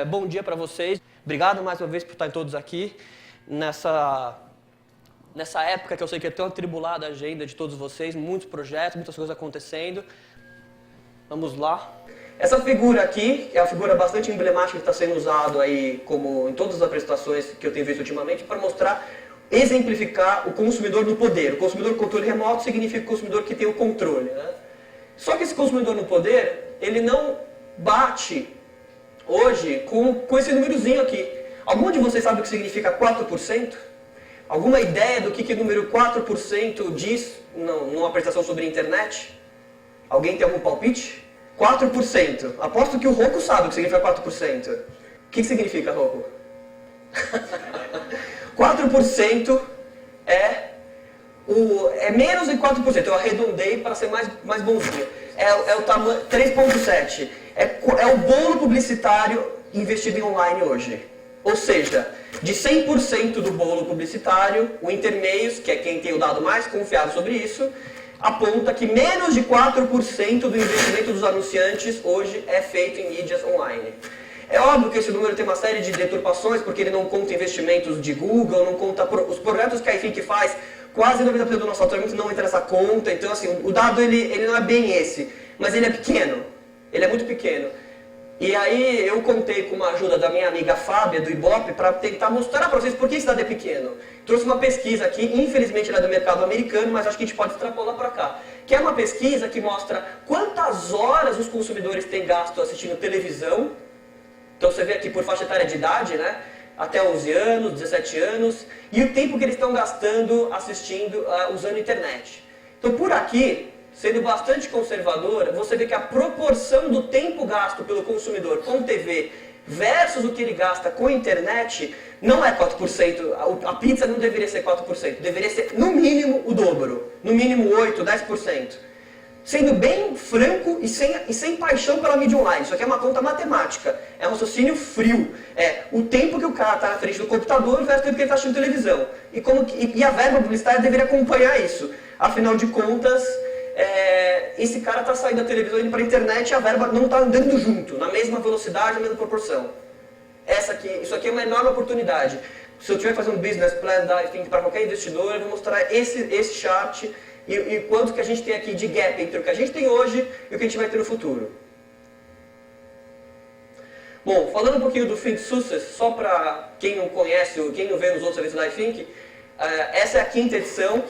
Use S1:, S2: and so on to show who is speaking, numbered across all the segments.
S1: Bom dia para vocês. Obrigado mais uma vez por estarem todos aqui nessa época que eu sei que é tão atribulada a agenda de todos vocês, muitos projetos, muitas coisas acontecendo. Vamos lá. Essa figura aqui é uma figura bastante emblemática que está sendo usada aí, como em todas as apresentações que eu tenho visto ultimamente, para mostrar, exemplificar o consumidor no poder. O consumidor com controle remoto significa o consumidor que tem o controle, né? Só que esse consumidor no poder, ele não bate hoje com esse númerozinho aqui. Algum de vocês sabe o que significa 4%? Alguma ideia do que o número 4% diz numa apresentação sobre a internet? Alguém tem algum palpite? 4%. Aposto que o Rocco sabe o que significa 4%. O que significa, Rocco? 4% é menos de 4%. Eu arredondei para ser mais bonzinho. É o tamanho 3,7%. É o bolo publicitário investido em online hoje. Ou seja, de 100% do bolo publicitário, o Intermeios, que é quem tem o dado mais confiável sobre isso, aponta que menos de 4% do investimento dos anunciantes hoje é feito em mídias online. É óbvio que esse número tem uma série de deturpações, porque ele não conta investimentos de Google, não conta os projetos que a iFink faz, quase 90% do nosso faturamento não entra nessa conta, então assim, o dado ele não é bem esse, mas ele é pequeno, ele é muito pequeno. E aí eu contei com uma ajuda da minha amiga Fábia, do Ibope, para tentar mostrar para vocês por que esse dado é pequeno. Trouxe uma pesquisa aqui, infelizmente ela é do mercado americano, mas acho que a gente pode extrapolar para cá. Que é uma pesquisa que mostra quantas horas os consumidores têm gasto assistindo televisão. Então você vê aqui por faixa etária de idade, né? Até 11 anos, 17 anos, e o tempo que eles estão gastando assistindo, usando a internet. Então por aqui, sendo bastante conservador, você vê que a proporção do tempo gasto pelo consumidor com TV versus o que ele gasta com internet não é 4%. A pizza não deveria ser 4%, deveria ser no mínimo o dobro, no mínimo 8%, 10%. Sendo bem franco e sem paixão pela mídia online. Isso aqui é uma conta matemática, é um raciocínio frio. É o tempo que o cara está na frente do computador versus o tempo que ele está assistindo televisão. E a verba publicitária deveria acompanhar isso. Afinal de contas, esse cara está saindo da televisão e indo para a internet e a verba não está andando junto, na mesma velocidade, na mesma proporção. Isso aqui é uma enorme oportunidade. Se eu estiver fazendo um business plan da iFink para qualquer investidor, eu vou mostrar esse chart e quanto que a gente tem aqui de gap entre o que a gente tem hoje e o que a gente vai ter no futuro. Bom, falando um pouquinho do Think Success, só para quem não conhece ou quem não vê nos outros eventos da iFink, essa é a 5ª edição.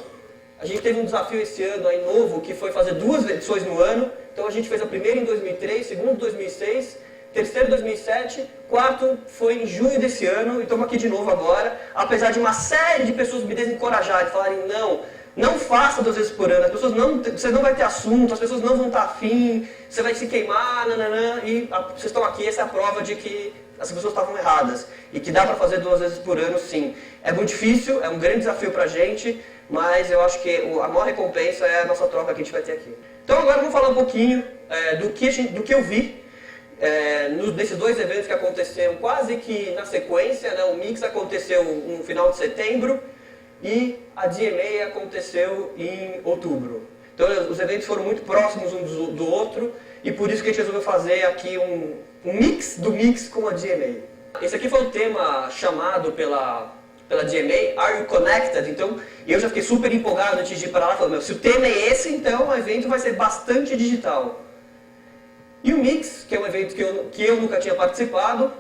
S1: A gente teve um desafio esse ano aí novo, que foi fazer 2 edições no ano. Então a gente fez a primeira em 2003, a segunda em 2006, terceira em 2007, quarto foi em junho desse ano e estamos aqui de novo agora. Apesar de uma série de pessoas me desencorajarem, falarem não faça 2 vezes por ano, você não vai ter assunto, as pessoas não vão estar afim, você vai se queimar, e vocês estão aqui, essa é a prova de que as pessoas estavam erradas e que dá para fazer 2 vezes por ano sim. É muito difícil, é um grande desafio para a gente, mas eu acho que a maior recompensa é a nossa troca que a gente vai ter aqui. Então agora vamos falar um pouquinho do que eu vi nesses 2 eventos que aconteceram quase que na sequência, né? O Mix aconteceu no final de setembro e a DMA aconteceu em outubro. Então os eventos foram muito próximos um do outro e por isso que a gente resolveu fazer aqui um mix do Mix com a DMA. Esse aqui foi o tema chamado pela DMA, Are You Connected? Então, eu já fiquei super empolgado antes de ir para lá, falando, se o tema é esse, então o evento vai ser bastante digital. E o Mix, que é um evento que eu nunca tinha participado,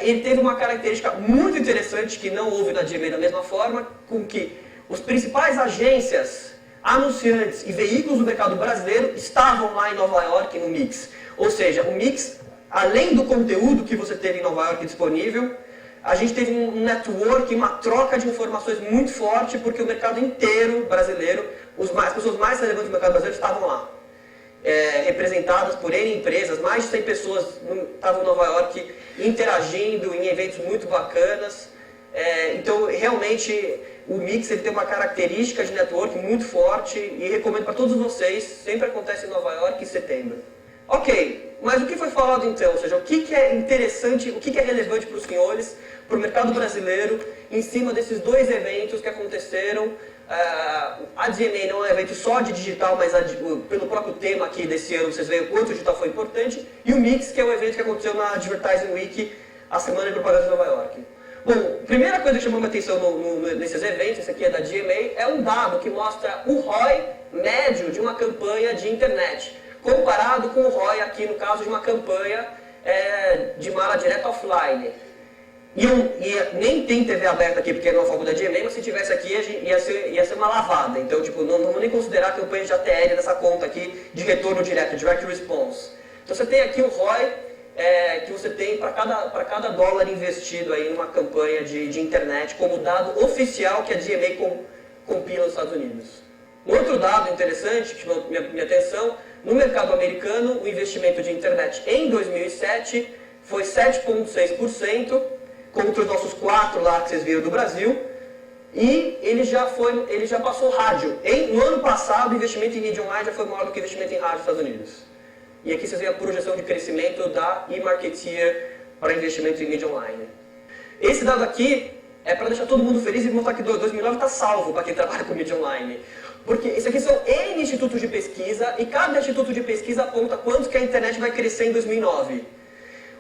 S1: ele teve uma característica muito interessante que não houve na DMA da mesma forma, com que os principais agências, anunciantes e veículos do mercado brasileiro estavam lá em Nova York no Mix. Ou seja, o Mix, além do conteúdo que você teve em Nova York disponível, a gente teve um network, uma troca de informações muito forte, porque o mercado inteiro brasileiro, as pessoas mais relevantes do mercado brasileiro estavam lá. Representadas por N empresas, mais de 100 pessoas estavam em Nova York interagindo em eventos muito bacanas. Então, realmente, o Mix ele tem uma característica de network muito forte e recomendo para todos vocês, sempre acontece em Nova York em setembro. Ok, mas o que foi falado então? Ou seja, o que é interessante, o que é relevante para os senhores, para o mercado brasileiro, em cima desses 2 eventos que aconteceram A DMA não é um evento só de digital, mas pelo próprio tema aqui desse ano, vocês veem o quanto o digital foi importante. E o Mix, que é o evento que aconteceu na Advertising Week, a Semana de Propaganda de Nova York. Bom, a primeira coisa que chamou minha atenção nesses eventos, esse aqui é da DMA, é um dado que mostra o ROI médio de uma campanha de internet, comparado com o ROI aqui no caso de uma campanha de mala direta offline. E nem tem TV aberta aqui porque não é o foco da DMA, mas se tivesse aqui ia ser uma lavada. Então, tipo, não vamos nem considerar a campanha de ATL dessa conta aqui de retorno direto, Direct Response. Então você tem aqui o ROI que você tem para cada dólar investido aí numa campanha de internet como dado oficial que a DMA compila nos Estados Unidos. Um outro dado interessante que chamou minha atenção, no mercado americano, o investimento de internet em 2007 foi 7,6%, contra os nossos 4 lá que vocês viram do Brasil, e ele já passou rádio. No ano passado, o investimento em mídia online já foi maior do que o investimento em rádio nos Estados Unidos. E aqui vocês veem a projeção de crescimento da eMarketeer para investimento em mídia online. Esse dado aqui é para deixar todo mundo feliz e mostrar que 2009 está salvo para quem trabalha com mídia online. Porque isso aqui são N institutos de pesquisa e cada instituto de pesquisa aponta quanto que a internet vai crescer em 2009.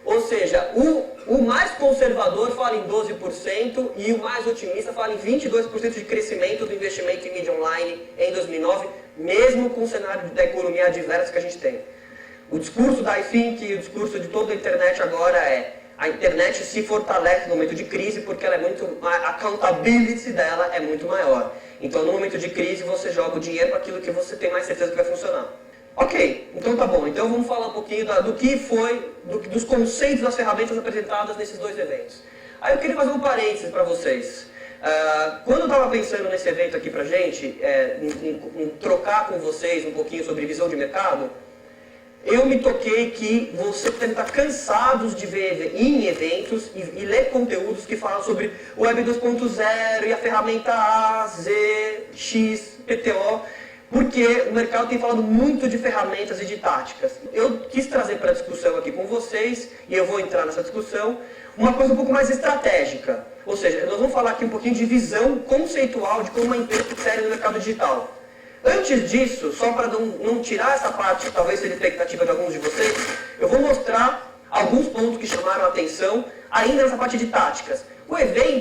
S1: Ou seja, o mais conservador fala em 12% e o mais otimista fala em 22% de crescimento do investimento em mídia online em 2009, mesmo com o cenário da economia adverso que a gente tem. O discurso da iThink e o discurso de toda a internet agora a internet se fortalece no momento de crise porque ela a accountability dela é muito maior. Então, no momento de crise, você joga o dinheiro para aquilo que você tem mais certeza que vai funcionar. Ok, então tá bom. Então vamos falar um pouquinho dos conceitos das ferramentas apresentadas nesses 2 eventos. Aí eu queria fazer um parênteses para vocês. Quando eu estava pensando nesse evento aqui pra gente, em trocar com vocês um pouquinho sobre visão de mercado, eu me toquei que você deve estar cansados de ver em eventos e ler conteúdos que falam sobre Web 2.0 e a ferramenta A, Z, X, PTO, porque o mercado tem falado muito de ferramentas e de táticas. Eu quis trazer para a discussão aqui com vocês, e eu vou entrar nessa discussão, uma coisa um pouco mais estratégica. Ou seja, nós vamos falar aqui um pouquinho de visão conceitual de como uma empresa insere no mercado digital. Antes disso, só para não tirar essa parte, talvez seja expectativa de alguns de vocês, eu vou mostrar alguns pontos que chamaram a atenção, ainda nessa parte de táticas.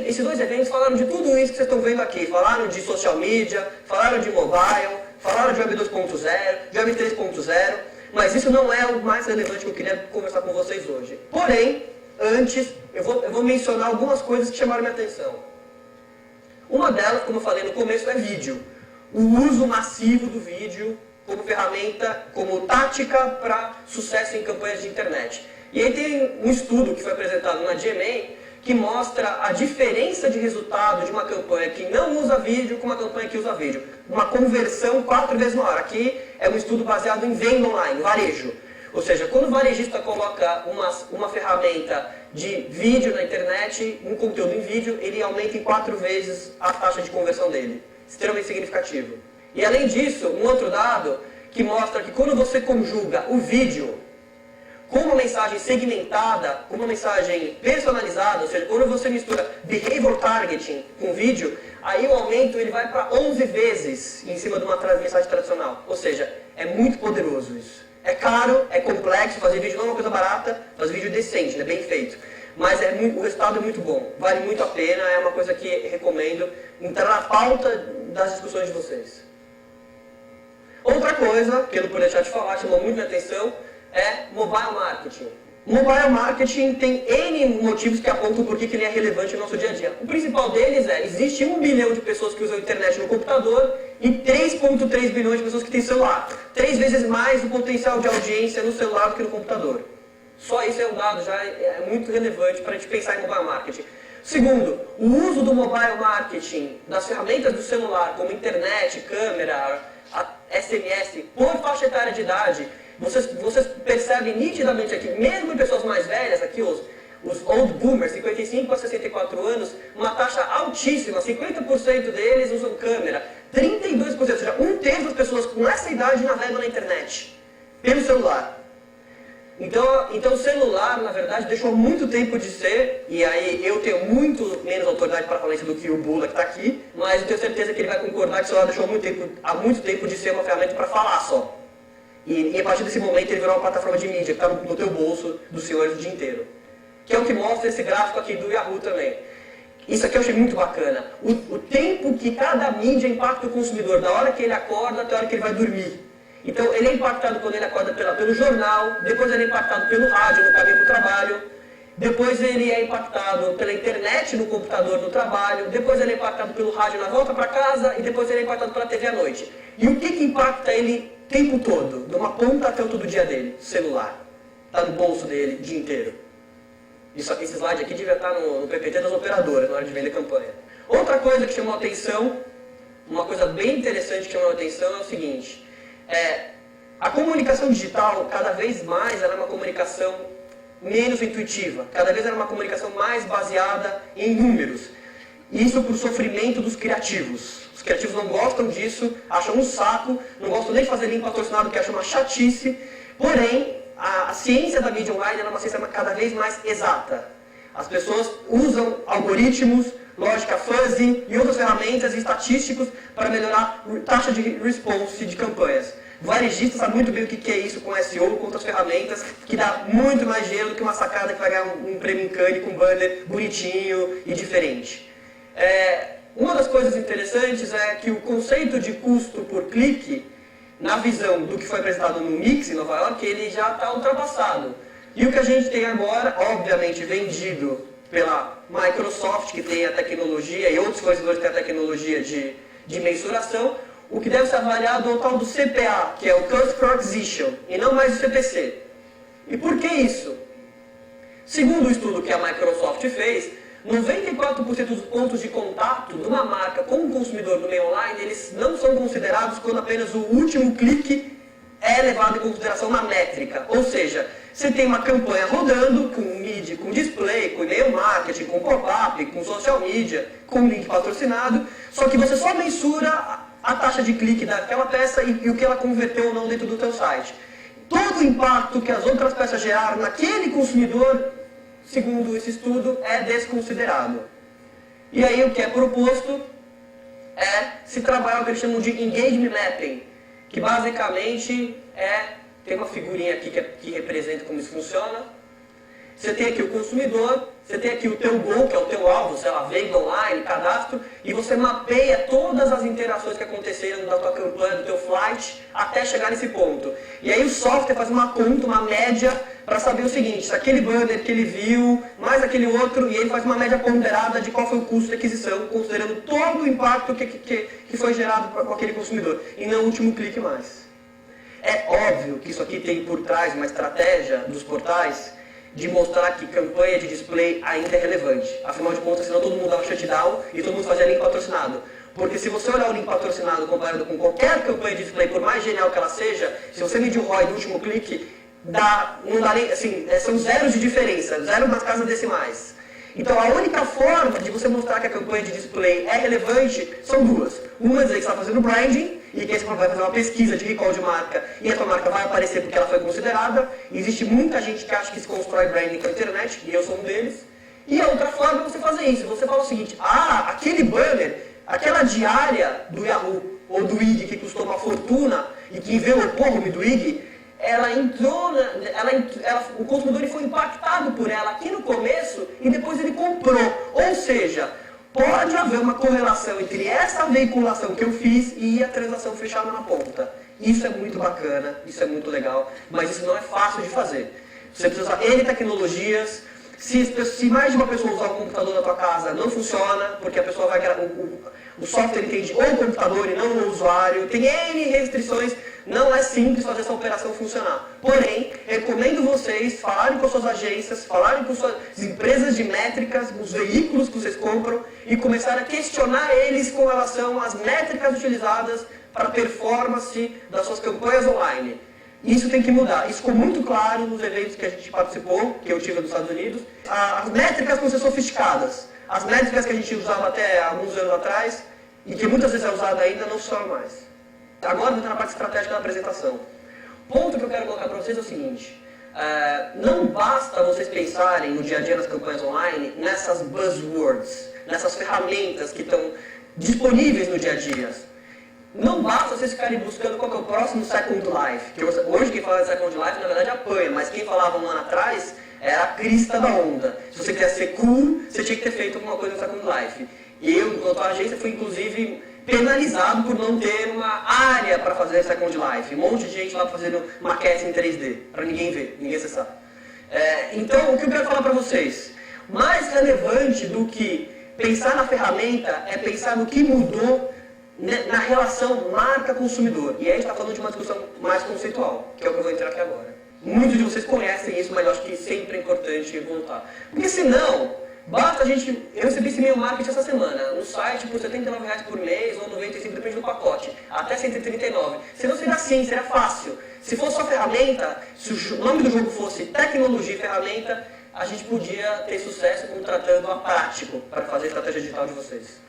S1: Esses 2 eventos falaram de tudo isso que vocês estão vendo aqui. Falaram de social media, falaram de mobile, falaram de Web 2.0, de Web 3.0, mas isso não é o mais relevante que eu queria conversar com vocês hoje. Porém, antes, eu vou mencionar algumas coisas que chamaram minha atenção. Uma delas, como eu falei no começo, é vídeo. O uso massivo do vídeo como ferramenta, como tática para sucesso em campanhas de internet. E aí tem um estudo que foi apresentado na GMA que mostra a diferença de resultado de uma campanha que não usa vídeo com uma campanha que usa vídeo. Uma conversão 4 vezes maior. Aqui é um estudo baseado em venda online, varejo. Ou seja, quando o varejista coloca uma ferramenta de vídeo na internet, um conteúdo em vídeo, ele aumenta em 4 vezes a taxa de conversão dele. Extremamente significativo. E além disso, um outro dado que mostra que quando você conjuga o vídeo com uma mensagem segmentada, com uma mensagem personalizada, ou seja, quando você mistura behavior targeting com vídeo, aí o aumento ele vai para 11 vezes em cima de uma mensagem tradicional. Ou seja, é muito poderoso isso. É caro, é complexo, fazer vídeo não é uma coisa barata, fazer vídeo decente, né, bem feito. Mas o resultado é muito bom, vale muito a pena, é uma coisa que recomendo entrar na pauta das discussões de vocês. Outra coisa, que eu não podia deixar de falar, chamou muito minha atenção, é mobile marketing. Mobile marketing tem N motivos que apontam por que ele é relevante no nosso dia a dia. O principal deles existe 1 bilhão de pessoas que usam a internet no computador e 3,3 bilhões de pessoas que têm celular. 3 vezes mais o potencial de audiência no celular do que no computador. Só isso é um dado, já é muito relevante para a gente pensar em mobile marketing. Segundo, o uso do mobile marketing, das ferramentas do celular, como internet, câmera, SMS, por faixa etária de idade, vocês percebem nitidamente aqui, mesmo em pessoas mais velhas, aqui os old boomers, 55 a 64 anos, uma taxa altíssima, 50% deles usam câmera, 32%, ou seja, 1/3 das pessoas com essa idade navegam na internet, pelo celular. Então o celular, na verdade, deixou muito tempo de ser, e aí eu tenho muito menos autoridade para falar isso do que o Bula que está aqui, mas eu tenho certeza que ele vai concordar que o celular deixou há muito tempo de ser uma ferramenta para falar só. E a partir desse momento ele virou uma plataforma de mídia que está no teu bolso dos senhores o dia inteiro. Que é o que mostra esse gráfico aqui do Yahoo também. Isso aqui eu achei muito bacana. O tempo que cada mídia impacta o consumidor, da hora que ele acorda até a hora que ele vai dormir. Então ele é impactado quando ele acorda pelo jornal, depois ele é impactado pelo rádio no caminho para o trabalho, depois ele é impactado pela internet no computador no trabalho, depois ele é impactado pelo rádio na volta para casa e depois ele é impactado pela TV à noite. E o que impacta ele o tempo todo, de uma ponta até o todo dia dele? Celular. Está no bolso dele o dia inteiro. Esse slide aqui devia estar no PPT das operadoras na hora de vender campanha. Outra coisa que chamou a atenção, uma coisa bem interessante que chamou a atenção é o seguinte. A comunicação digital, cada vez mais, ela é uma comunicação menos intuitiva. Cada vez ela é uma comunicação mais baseada em números. Isso por sofrimento dos criativos. Os criativos não gostam disso, acham um saco, não gostam nem de fazer link patrocinado, que acham uma chatice. Porém, a ciência da mídia online é uma ciência cada vez mais exata. As pessoas usam algoritmos, lógica fuzzy e outras ferramentas e estatísticos para melhorar a taxa de response de campanhas. O varejista sabe muito bem o que é isso com SEO, com outras ferramentas, que dá muito mais dinheiro do que uma sacada que vai ganhar um prêmio em Cannes com um banner bonitinho e diferente. Uma das coisas interessantes é que o conceito de custo por clique, na visão do que foi apresentado no Mix em Nova York, ele já está ultrapassado. E o que a gente tem agora, obviamente vendido pela Microsoft, que tem a tecnologia, e outros fornecedores que têm a tecnologia de mensuração, o que deve ser avaliado é o tal do CPA, que é o Cost Per Acquisition, e não mais o CPC. E por que isso? Segundo o estudo que a Microsoft fez, 94% dos pontos de contato de uma marca com o consumidor no meio online, eles não são considerados quando apenas o último clique é levado em consideração na métrica. Ou seja, você tem uma campanha rodando com mídia, com display, com e-mail marketing, com pop-up, com social media, com link patrocinado, só que você só mensura a taxa de clique daquela peça e o que ela converteu ou não dentro do teu site. Todo o impacto que as outras peças geraram naquele consumidor, segundo esse estudo, é desconsiderado. E aí o que é proposto é se trabalhar o que eles chamam de engagement mapping, que basicamente tem uma figurinha aqui que representa como isso funciona. Você tem aqui o consumidor, você tem aqui o teu goal, que é o teu alvo, sei lá, venda online, cadastro, e você mapeia todas as interações que aconteceram da tua campanha, do teu flight, até chegar nesse ponto. E aí o software faz uma conta, uma média, para saber o seguinte, se aquele banner que ele viu, mais aquele outro, e ele faz uma média ponderada de qual foi o custo de aquisição, considerando todo o impacto que foi gerado com aquele consumidor, e não o último clique mais. É óbvio que isso aqui tem por trás uma estratégia dos portais de mostrar que campanha de display ainda é relevante. Afinal de contas, senão todo mundo dava shutdown e todo mundo fazia link patrocinado. Porque se você olhar o link patrocinado comparado com qualquer campanha de display, por mais genial que ela seja, se você medir o ROI do último clique, não dá nem, assim, são zeros de diferença, zero nas casas decimais. Então a única forma de você mostrar que a campanha de display é relevante são duas. Uma é dizer que você está fazendo branding, e que aí você vai fazer uma pesquisa de recall de marca, e a tua marca vai aparecer porque ela foi considerada. Existe muita gente que acha que se constrói branding com a internet, e eu sou um deles. E a outra forma é você fazer isso. Você fala o seguinte, aquele banner, aquela diária do Yahoo ou do IG que custou uma fortuna e que envelopou o nome do IG, o consumidor foi impactado por ela aqui no começo e depois ele comprou. Ou seja, pode haver uma correlação entre essa veiculação que eu fiz e a transação fechada na ponta. Isso é muito bacana, isso é muito legal, mas isso não é fácil de fazer. Você precisa usar N tecnologias. Se mais de uma pessoa usar o computador na tua casa, não funciona, porque a pessoa vai o software entende o computador e não o usuário. Tem N restrições. Não é simples fazer essa operação funcionar. Porém, recomendo vocês falarem com as suas agências, falarem com suas empresas de métricas, os veículos que vocês compram e começar a questionar eles com relação às métricas utilizadas para a performance das suas campanhas online. Isso tem que mudar. Isso ficou muito claro nos eventos que a gente participou, que eu tive nos Estados Unidos. As métricas vão ser sofisticadas. As métricas que a gente usava até alguns anos atrás, e que muitas vezes é usada ainda, não funcionam mais. Agora, vou entrar na parte estratégica da apresentação. O ponto que eu quero colocar para vocês é o seguinte. Não basta vocês pensarem no dia a dia nas campanhas online nessas buzzwords, nessas ferramentas que estão disponíveis no dia a dia. Não basta vocês ficarem buscando qual que é o próximo Second Life. Que hoje quem fala de Second Life na verdade apanha, mas quem falava um ano atrás era a crista da onda. Se você quer ser cool, você tinha que ter feito alguma coisa no Second Life. E eu, enquanto a agência, fui inclusive penalizado por não ter uma área para fazer Second Life. Um monte de gente lá fazendo maquete em 3D, para ninguém ver, ninguém acessar. Então, o que eu quero falar para vocês? Mais relevante do que pensar na ferramenta é pensar no que mudou na relação marca-consumidor. E aí a gente está falando de uma discussão mais conceitual, que é o que eu vou entrar aqui agora. Muitos de vocês conhecem isso, mas eu acho que sempre é importante voltar. Porque senão, basta a gente... Eu recebi esse e-mail marketing essa semana, no site por R$79 por mês, ou R$95, depende do pacote, até R$139. Senão seria assim, seria fácil. Se fosse só ferramenta, se o nome do jogo fosse tecnologia e ferramenta, a gente podia ter sucesso contratando a Prático para fazer a estratégia digital de vocês.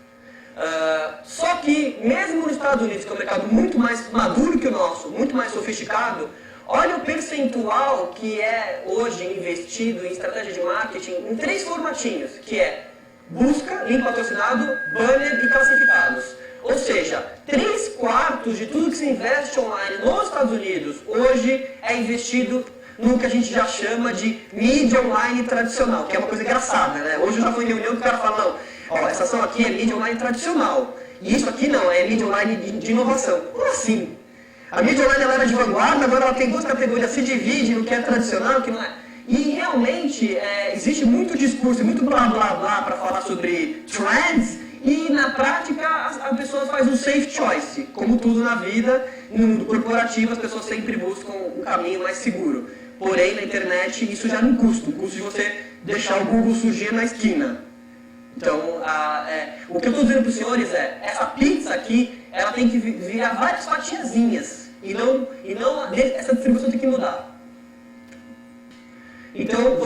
S1: Só que, mesmo nos Estados Unidos, que é um mercado muito mais maduro que o nosso, muito mais sofisticado, olha o percentual que é hoje investido em estratégia de marketing em 3 formatinhos, que é busca, link patrocinado, banner e classificados. Ou seja, 3/4 de tudo que se investe online nos Estados Unidos hoje é investido no que a gente já chama de mídia online tradicional, que é uma coisa engraçada, né? Hoje eu já fui em reunião que o cara fala, não, ó, essa ação aqui é mídia online tradicional, e isso aqui não, é mídia online de inovação. Como assim? A mídia online ela era de vanguarda, agora ela tem 2 categorias, se divide no que é tradicional e o que não é. E realmente existe muito discurso, muito blá blá blá para falar sobre trends, e na prática as pessoas fazem um safe choice. Como tudo na vida, no mundo corporativo as pessoas sempre buscam um caminho mais seguro. Porém, na internet isso já não custa, o custo de você deixar o Google surgir na esquina. Então, o que eu estou dizendo para os senhores é, essa pizza aqui, ela tem que virar várias fatiazinhas, e não essa distribuição tem que mudar. Então,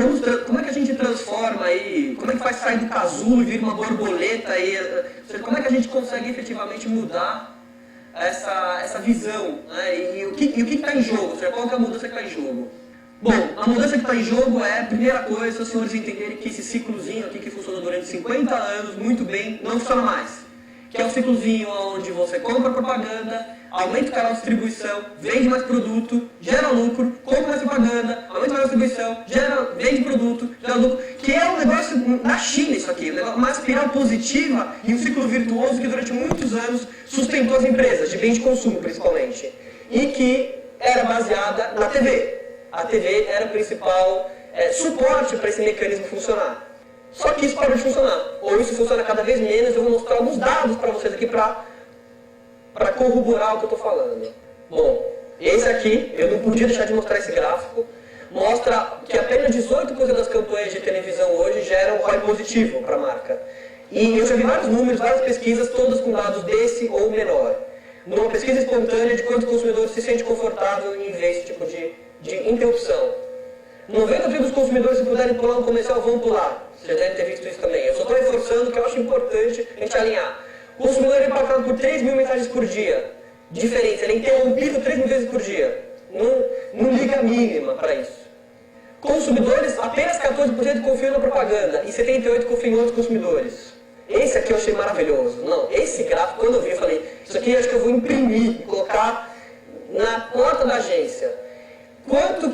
S1: como é que a gente transforma aí, como é que faz sair do casulo e vira uma borboleta aí, como é que a gente consegue efetivamente mudar essa visão, né? E o que está em jogo, qual que é a mudança que está em jogo? Bom, a mudança que está em jogo é, primeira coisa, os senhores entenderem que esse ciclozinho aqui que funcionou durante 50 anos muito bem, não funciona mais. Que é um ciclozinho onde você compra propaganda, aumenta o canal de distribuição, vende mais produto, gera lucro, compra mais propaganda, aumenta o canal de distribuição, vende produto, gera lucro, que é um negócio na China isso aqui, uma espiral positiva e um ciclo virtuoso que durante muitos anos sustentou as empresas, de bem de consumo principalmente, e que era baseada na TV. A TV era o principal suporte para esse mecanismo funcionar. Só que isso parou de funcionar, ou isso funciona cada vez menos. Eu vou mostrar alguns dados para vocês aqui para corroborar o que eu estou falando. Bom, esse aqui, eu não podia deixar de mostrar esse gráfico, mostra que apenas 18% das campanhas de televisão hoje geram ROI positivo para a marca. E eu já vi vários números, várias pesquisas, todas com dados desse ou menor. Numa pesquisa espontânea de quantos consumidores se sente confortável em ver esse tipo de interrupção. 90% dos consumidores, se puderem pular um comercial, vão pular. Vocês devem ter visto isso também. Eu só estou reforçando que eu acho importante a gente alinhar. O consumidor é impactado por 3 mil mensagens por dia. Diferença, ele é interrompido 3 mil vezes por dia. Não liga a mínima para isso. Consumidores, apenas 14% confiam na propaganda e 78% confiam em outros consumidores. Esse aqui eu achei maravilhoso. Não, esse gráfico, quando eu vi, eu falei, isso aqui eu acho que eu vou imprimir e colocar na porta da agência. Quanto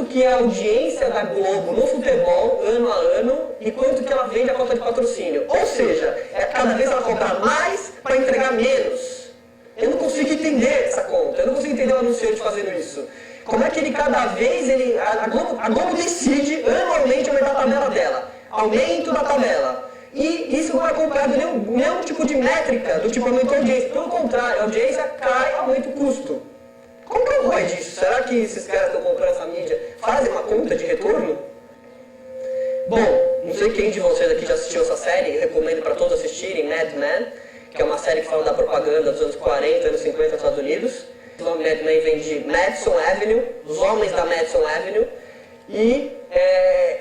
S1: que é a audiência da Globo no futebol, ano a ano, e quanto que ela vende a cota de patrocínio. Ou seja, cada vez ela cobra mais para entregar menos. Eu não consigo entender essa conta, eu não consigo entender o anunciante fazendo isso. Como é que ele cada vez, a Globo decide anualmente aumentar a tabela dela. Aumento da tabela. E isso não é acompanhado nenhum tipo de métrica, do tipo aumentou a audiência. Pelo contrário, a audiência cai, aumenta o custo. Como que é o ROI disso? Será que esses caras que estão comprando essa mídia fazem uma conta de retorno? Bom, não sei quem de vocês aqui já assistiu essa série, eu recomendo para todos assistirem, Mad Men, que é uma série que fala da propaganda dos anos 40, anos 50 nos Estados Unidos. O nome Mad Men vem de Madison Avenue, os homens da Madison Avenue. E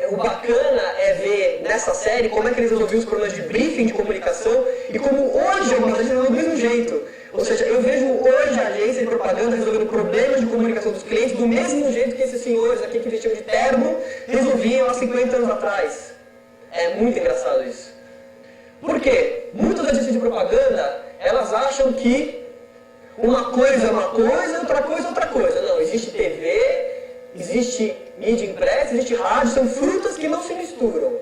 S1: o bacana é ver nessa série como é que eles resolviam os problemas de briefing, de comunicação, e como hoje algumas vezes é do mesmo jeito. Ou seja, eu vejo hoje a agência de propaganda resolvendo problemas de comunicação dos clientes do mesmo jeito que esses senhores aqui que vestiam de terno resolviam há 50 anos atrás. É muito engraçado isso. Por quê? Muitas agências de propaganda, elas acham que uma coisa é uma coisa, outra coisa é outra coisa. Não, existe TV, existe mídia impressa, existe rádio, são frutas que não se misturam.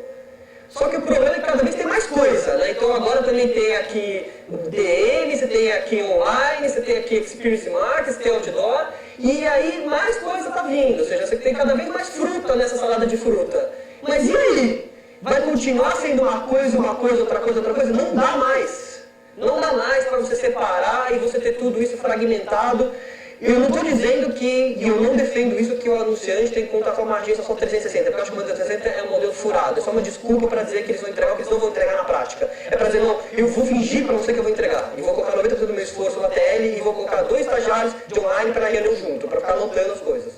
S1: Só que o problema é que cada vez tem mais coisa, né? Então agora também tem aqui DM, você tem aqui online, você tem aqui Experience Marketing, você tem outdoor, e aí mais coisa está vindo, ou seja, você tem cada vez mais fruta nessa salada de fruta. Mas e aí? Vai continuar sendo uma coisa, outra coisa, outra coisa? Não dá mais. Não dá mais para você separar e você ter tudo isso fragmentado. Eu não estou dizendo que, e eu não defendo isso, que o anunciante tem que contratar uma agência só 360, porque eu acho que o modelo 360 é um modelo furado, é só uma desculpa para dizer que eles vão entregar o que eles não vão entregar na prática. É para dizer, não, eu vou fingir para você que eu vou entregar, e vou colocar 90% do meu esforço na TL e vou colocar 2 estagiários de online para reunião junto, para ficar anotando as coisas.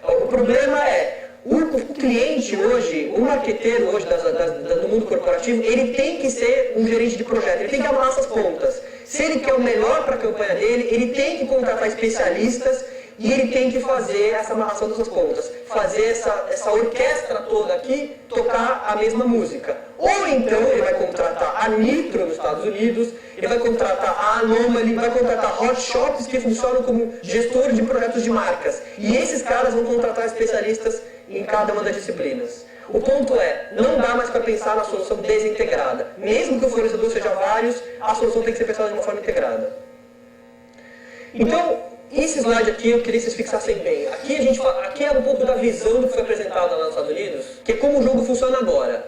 S1: O problema é, o cliente hoje, o marqueteiro hoje do mundo corporativo, ele tem que ser um gerente de projeto, ele tem que amarrar essas pontas. Se ele quer o melhor para a campanha dele, ele tem que contratar especialistas e ele tem que fazer essa amarração dessas pontas. Fazer essa orquestra toda aqui tocar a mesma música. Ou então ele vai contratar a Nitro nos Estados Unidos, ele vai contratar a Anomaly, vai contratar hot shops que funcionam como gestores de projetos de marcas. E esses caras vão contratar especialistas em cada uma das disciplinas. O ponto é, não dá mais para pensar na solução desintegrada. Mesmo que o fornecedor seja vários, a solução tem que ser pensada de uma forma integrada. Então, esse slide aqui eu queria que vocês fixassem bem. Aqui é um pouco da visão do que foi apresentado lá nos Estados Unidos, que é como o jogo funciona agora.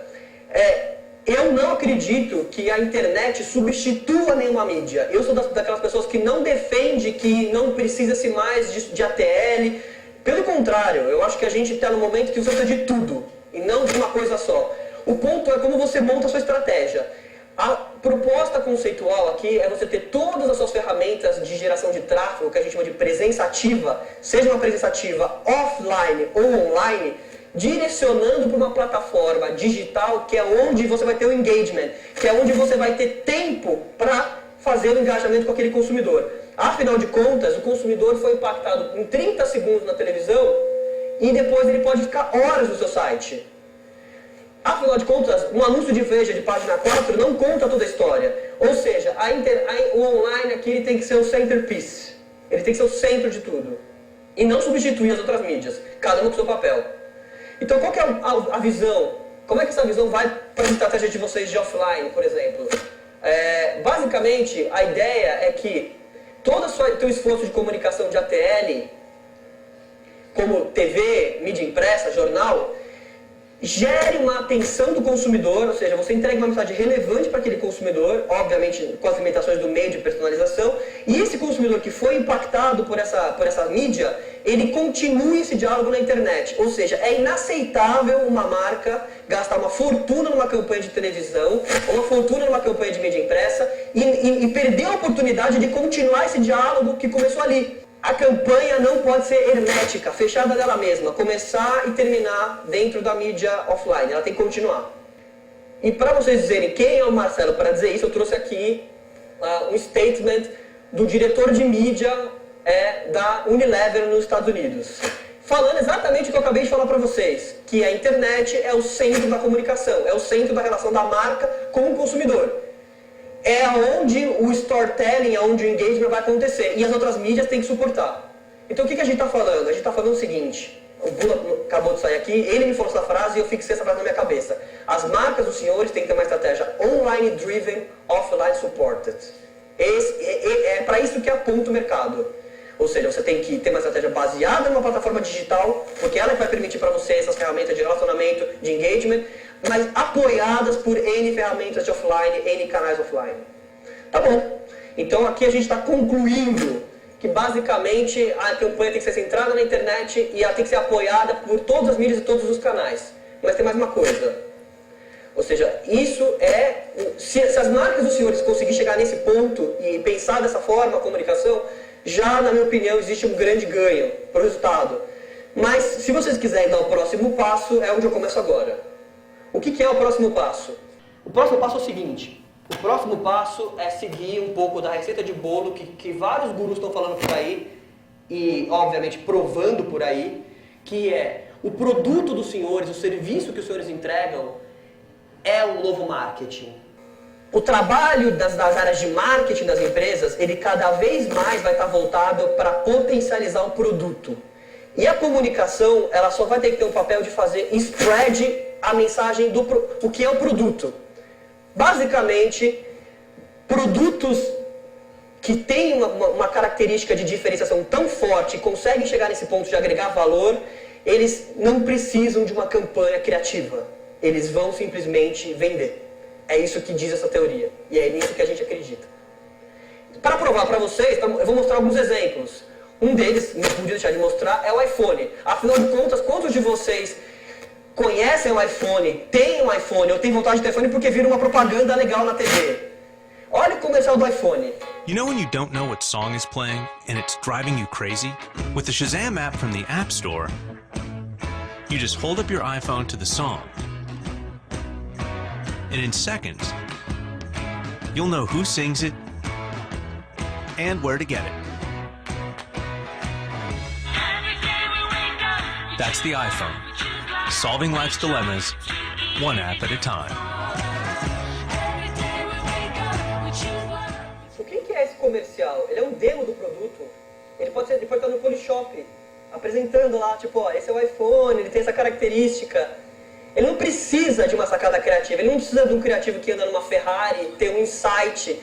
S1: Eu não acredito que a internet substitua nenhuma mídia. Eu sou daquelas pessoas que não defende que não precisa-se mais de ATL. Pelo contrário, eu acho que a gente está no momento que você precisa de tudo, e não de uma coisa só. O ponto é como você monta a sua estratégia. A proposta conceitual aqui é você ter todas as suas ferramentas de geração de tráfego, que a gente chama de presença ativa, seja uma presença ativa offline ou online, direcionando para uma plataforma digital que é onde você vai ter o engagement, que é onde você vai ter tempo para fazer o engajamento com aquele consumidor. Afinal de contas, o consumidor foi impactado em 30 segundos na televisão e depois ele pode ficar horas no seu site. Afinal de contas, um anúncio de Veja de página 4 não conta toda a história. Ou seja, o online aqui ele tem que ser o centerpiece. Ele tem que ser o centro de tudo. E não substituir as outras mídias, cada uma com o seu papel. Então, qual que é a visão? Como é que essa visão vai para a estratégia de vocês de offline, por exemplo? Basicamente, a ideia é que todo o teu esforço de comunicação de ATL, como TV, mídia impressa, jornal, gere uma atenção do consumidor, ou seja, você entrega uma mensagem relevante para aquele consumidor, obviamente com as limitações do meio de personalização, e esse consumidor que foi impactado por essa mídia, ele continue esse diálogo na internet. Ou seja, é inaceitável uma marca gastar uma fortuna numa campanha de televisão, ou uma fortuna numa campanha de mídia impressa, e perder a oportunidade de continuar esse diálogo que começou ali. A campanha não pode ser hermética, fechada dela mesma, começar e terminar dentro da mídia offline, ela tem que continuar. E para vocês dizerem quem é o Marcelo para dizer isso, eu trouxe aqui um statement do diretor de mídia da Unilever nos Estados Unidos, falando exatamente o que eu acabei de falar para vocês, que a internet é o centro da comunicação, é o centro da relação da marca com o consumidor. É onde o storytelling, onde o engagement vai acontecer. E as outras mídias têm que suportar. Então o que a gente está falando? A gente está falando o seguinte, o Bula acabou de sair aqui, ele me falou essa frase e eu fixei essa frase na minha cabeça. As marcas dos senhores têm que ter uma estratégia online driven, offline supported. É para isso que aponta o mercado. Ou seja, você tem que ter uma estratégia baseada numa plataforma digital, porque ela vai permitir para você essas ferramentas de relacionamento, de engagement, mas apoiadas por N ferramentas de offline, N canais offline. Tá bom. Então aqui a gente está concluindo que basicamente a campanha tem que ser centrada na internet e ela tem que ser apoiada por todas as mídias e todos os canais. Mas tem mais uma coisa. Ou seja, isso se as marcas dos senhores conseguirem chegar nesse ponto e pensar dessa forma a comunicação, já, na minha opinião, existe um grande ganho para o resultado. Mas, se vocês quiserem dar o próximo passo, é onde eu começo agora. O que é o próximo passo? O próximo passo é o seguinte. O próximo passo é seguir um pouco da receita de bolo que vários gurus estão falando por aí, e obviamente provando por aí, que é o produto dos senhores, o serviço que os senhores entregam é o novo marketing. O trabalho das áreas de marketing das empresas, ele cada vez mais vai estar voltado para potencializar o produto. E a comunicação, ela só vai ter que ter um papel de fazer spread a mensagem do o que é o produto. Basicamente, produtos que têm uma característica de diferenciação tão forte e conseguem chegar nesse ponto de agregar valor, eles não precisam de uma campanha criativa. Eles vão simplesmente vender. É isso que diz essa teoria. E é nisso que a gente acredita. Para provar para vocês, eu vou mostrar alguns exemplos. Um deles, não podia deixar de mostrar, é o iPhone. Afinal de contas, quantos de vocês conhecem o iPhone, têm um iPhone ou têm vontade de ter iPhone porque viram uma propaganda legal na TV? Olha o comercial do iPhone.
S2: You know when you don't know what song is playing and it's driving you crazy? With the Shazam app from the App Store, you just hold up your iPhone to the song. And in seconds, you'll know who sings it and where to get it. That's the iPhone, solving life's dilemmas, one app at a time.
S1: O que é esse comercial? Ele é um demo do produto. Ele pode estar no Polishop, apresentando lá, tipo, ó, esse é o iPhone, ele tem essa característica. Ele não precisa de uma sacada criativa, ele não precisa de um criativo que anda numa Ferrari, ter um insight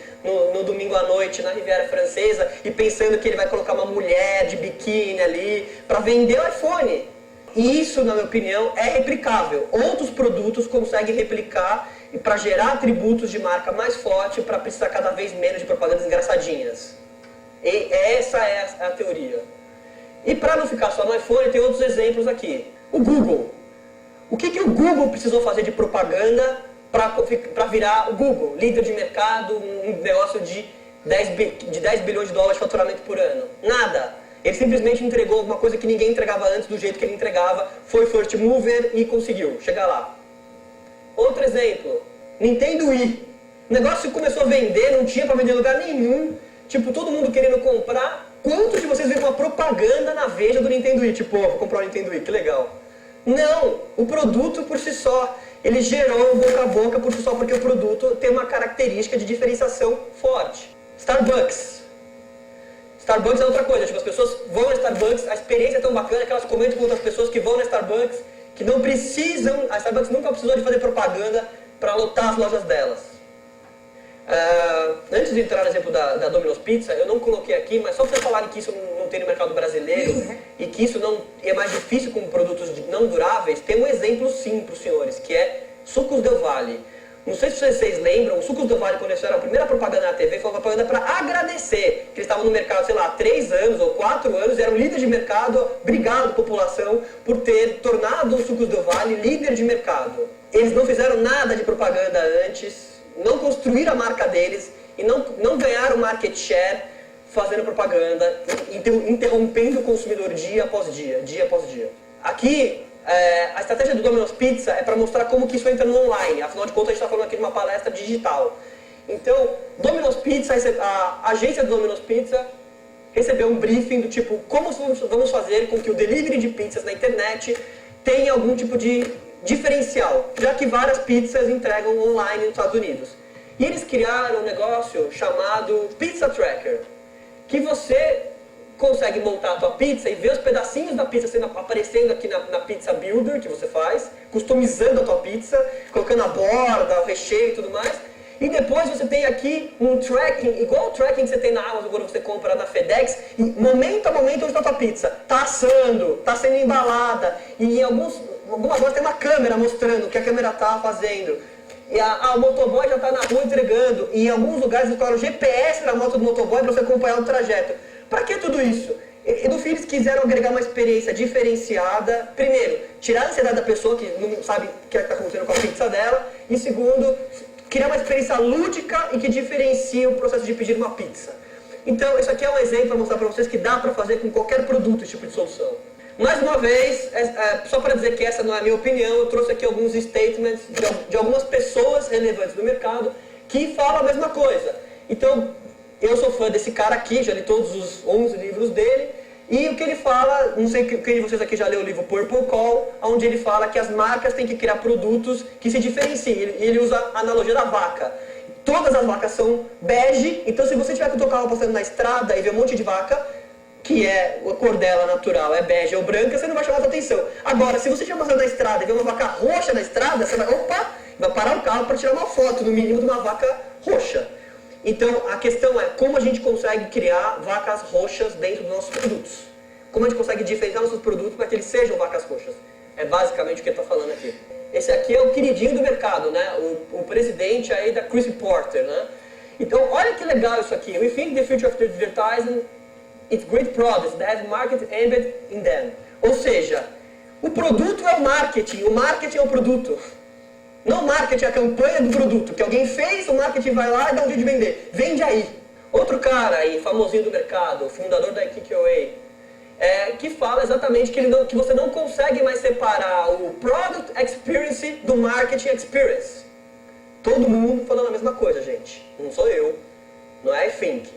S1: no domingo à noite na Riviera Francesa e pensando que ele vai colocar uma mulher de biquíni ali para vender o iPhone. E isso, na minha opinião, é replicável. Outros produtos conseguem replicar e para gerar atributos de marca mais forte para precisar cada vez menos de propagandas engraçadinhas. E essa é a teoria. E para não ficar só no iPhone, tem outros exemplos aqui. O Google. O que o Google precisou fazer de propaganda para virar o Google? Líder de mercado, um negócio de 10 bilhões de dólares de faturamento por ano. Nada. Ele simplesmente entregou uma coisa que ninguém entregava antes do jeito que ele entregava, foi first mover e conseguiu chegar lá. Outro exemplo, Nintendo Wii. O negócio começou a vender, não tinha para vender em lugar nenhum, tipo, todo mundo querendo comprar. Quantos de vocês viram uma propaganda na Veja do Nintendo Wii? Tipo, vou comprar o Nintendo Wii, que legal. Não, o produto por si só, ele gerou boca a boca por si só, porque o produto tem uma característica de diferenciação forte. Starbucks. Starbucks é outra coisa, tipo, as pessoas vão na Starbucks, a experiência é tão bacana que elas comentam com outras pessoas que vão na Starbucks, que não precisam, a Starbucks nunca precisou de fazer propaganda para lotar as lojas delas. Antes de entrar no exemplo da Domino's Pizza, eu não coloquei aqui, mas só para vocês falarem que isso não tem no mercado brasileiro e que isso não é mais difícil com produtos não duráveis, tem um exemplo sim para os senhores, que é Sucos Del Valle. Não sei se vocês lembram, o Sucos Del Valle, quando eles fizeram a primeira propaganda na TV, foi uma propaganda para agradecer, que eles estavam no mercado, sei lá, 3 anos ou 4 anos, eram líderes de mercado, obrigado população por ter tornado o Sucos Del Valle líder de mercado. Eles não fizeram nada de propaganda antes, não construíram a marca deles e não ganharam market share fazendo propaganda, interrompendo o consumidor dia após dia, dia após dia. Aqui, a estratégia do Domino's Pizza é para mostrar como que isso entra no online. Afinal de contas, a gente está falando aqui de uma palestra digital. Então, Domino's Pizza, a agência do Domino's Pizza recebeu um briefing do tipo, como vamos fazer com que o delivery de pizzas na internet tenha algum tipo de diferencial, já que várias pizzas entregam online nos Estados Unidos. E eles criaram um negócio chamado Pizza Tracker, que você consegue montar a tua pizza e ver os pedacinhos da pizza aparecendo aqui na Pizza Builder que você faz, customizando a tua pizza, colocando a borda, o recheio e tudo mais. E depois você tem aqui um tracking, igual o tracking que você tem na Amazon quando você compra na FedEx, e momento a momento onde está a tua pizza. Está assando, está sendo embalada, e em algumas lojas tem uma câmera mostrando o que a câmera está fazendo. E o motoboy já está na rua entregando, e em alguns lugares eles colocaram GPS na moto do motoboy para você acompanhar o trajeto. Para que tudo isso? Eles quiseram agregar uma experiência diferenciada. Primeiro, tirar a ansiedade da pessoa que não sabe o que está acontecendo com a pizza dela. E segundo, criar uma experiência lúdica e que diferencia o processo de pedir uma pizza. Então, isso aqui é um exemplo para mostrar para vocês que dá para fazer com qualquer produto esse tipo de solução. Mais uma vez, só para dizer que essa não é a minha opinião, eu trouxe aqui alguns statements de algumas pessoas relevantes do mercado que fala a mesma coisa. Então, eu sou fã desse cara aqui, já li todos os 11 livros dele, e o que ele fala, não sei quem de vocês aqui já leu o livro Purple Call, onde ele fala que as marcas têm que criar produtos que se diferenciem. Ele usa a analogia da vaca. Todas as vacas são bege, então se você tiver com o teu carro passando na estrada e ver um monte de vaca, que é a cor dela natural, é bege ou branca, você não vai chamar a atenção. Agora, se você estiver passando na estrada e ver uma vaca roxa na estrada, você vai, vai parar o carro para tirar uma foto, no mínimo, de uma vaca roxa. Então, a questão é como a gente consegue criar vacas roxas dentro dos nossos produtos. Como a gente consegue diferenciar nossos produtos para que eles sejam vacas roxas. É basicamente o que ele está falando aqui. Esse aqui é o queridinho do mercado, né? O presidente aí da Chris Porter, né? Então, olha que legal isso aqui. We think the future of advertising is great products that have market embedded in them. Ou seja, o produto é o marketing é o produto. Não o marketing é a campanha do produto, que alguém fez, o marketing vai lá e dá um jeito de vender. Vende aí. Outro cara aí, famosinho do mercado, fundador da KQA, que fala exatamente que você não consegue mais separar o Product Experience do Marketing Experience. Todo mundo falando a mesma coisa, gente. Não sou eu, não é I think.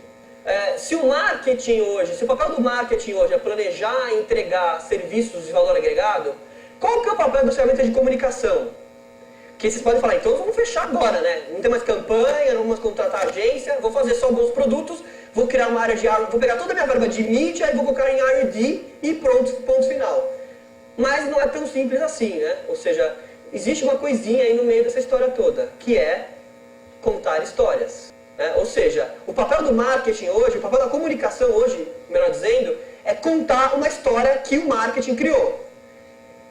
S1: Se o marketing hoje, se o papel do marketing hoje é planejar e entregar serviços de valor agregado, qual que é o papel das ferramentas de comunicação? Que vocês podem falar, então vamos fechar agora, né? Não tem mais campanha, não vamos contratar agência, vou fazer só bons produtos, vou criar uma área de R&D, vou pegar toda a minha verba de mídia e vou colocar em R&D e pronto, ponto final. Mas não é tão simples assim, né? Ou seja, existe uma coisinha aí no meio dessa história toda, que é contar histórias. Ou seja, o papel do marketing hoje, o papel da comunicação hoje, melhor dizendo, é contar uma história que o marketing criou.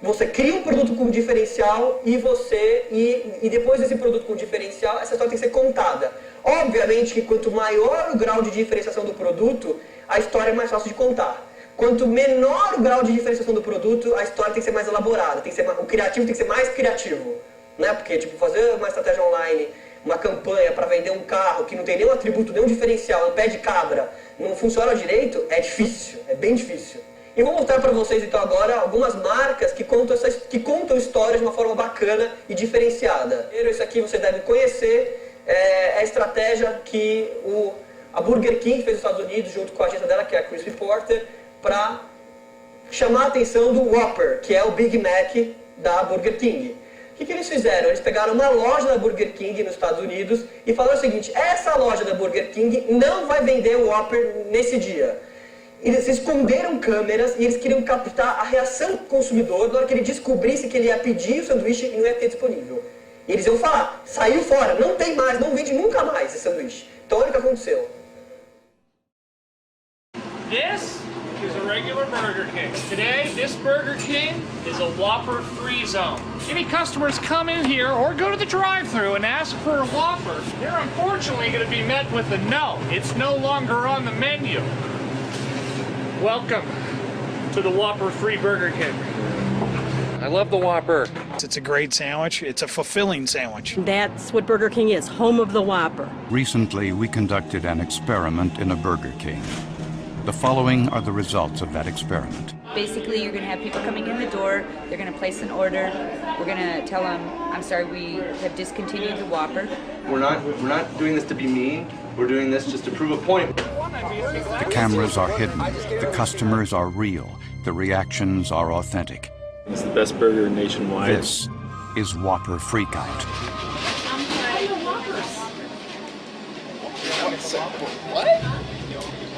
S1: Você cria um produto com diferencial e depois desse produto com diferencial, essa história tem que ser contada. Obviamente que quanto maior o grau de diferenciação do produto, a história é mais fácil de contar. Quanto menor o grau de diferenciação do produto, a história tem que ser mais elaborada, o criativo tem que ser mais criativo. Né? Porque tipo, fazer uma estratégia online, uma campanha para vender um carro que não tem nenhum atributo, nenhum diferencial, um pé de cabra, não funciona direito, é difícil, é bem difícil. E vou mostrar para vocês então agora algumas marcas que contam histórias de uma forma bacana e diferenciada. Primeiro, esse aqui você deve conhecer, é a estratégia que a Burger King fez nos Estados Unidos, junto com a agência dela, que é a Chris Porter, para chamar a atenção do Whopper, que é o Big Mac da Burger King. O que eles fizeram? Eles pegaram uma loja da Burger King nos Estados Unidos e falaram o seguinte, essa loja da Burger King não vai vender o Whopper nesse dia. Eles esconderam câmeras e eles queriam captar a reação do consumidor na hora que ele descobrisse que ele ia pedir o sanduíche e não ia ter disponível. E eles iam falar, saiu fora, não tem mais, não vende nunca mais esse sanduíche. Então olha o que aconteceu.
S3: This is a regular Burger King. Today, this Burger King is a Whopper free zone. Any customers come in here or go to the drive-thru and ask for a Whopper, they're unfortunately going to be met with a no. It's no longer on the menu. Welcome to the Whopper free Burger King.
S4: I love the Whopper.
S5: It's a great sandwich. It's a fulfilling sandwich.
S6: That's what Burger King is, home of the Whopper.
S7: Recently, we conducted an experiment in a Burger King. The following are the results of that experiment.
S8: Basically, you're going to have people coming in the door, they're going to place an order, we're going to tell them, I'm sorry, we have discontinued the Whopper.
S9: We're not doing this to be mean, we're doing this just to prove a point.
S7: The cameras are hidden, the customers are real, the reactions are authentic.
S10: It's the best burger nationwide.
S7: This is Whopper Freakout.
S11: What?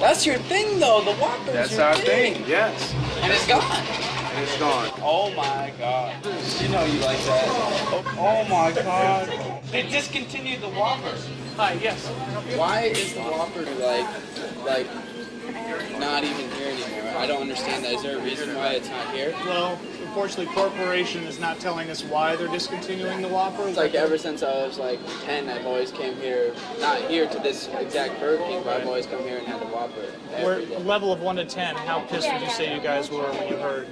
S11: That's your thing, though. The Whopper's
S10: That's
S11: your
S10: our
S11: thing.
S10: Yes.
S11: And it's gone.
S10: And it's gone.
S11: Oh my God. You know you like that. Oh my God. They discontinued the Whopper.
S3: Hi, yes.
S11: Why is the Whopper like not even here anymore? I don't understand that. Is there a reason why it's not here?
S3: Well, unfortunately, corporation is not telling us why they're discontinuing the Whopper.
S11: It's like ever since I was like 10, I've always came here, not here to this exact Burger King, but I've always come here and had the Whopper.
S3: We're a level of 1 to 10. How pissed would you say you guys were when you heard?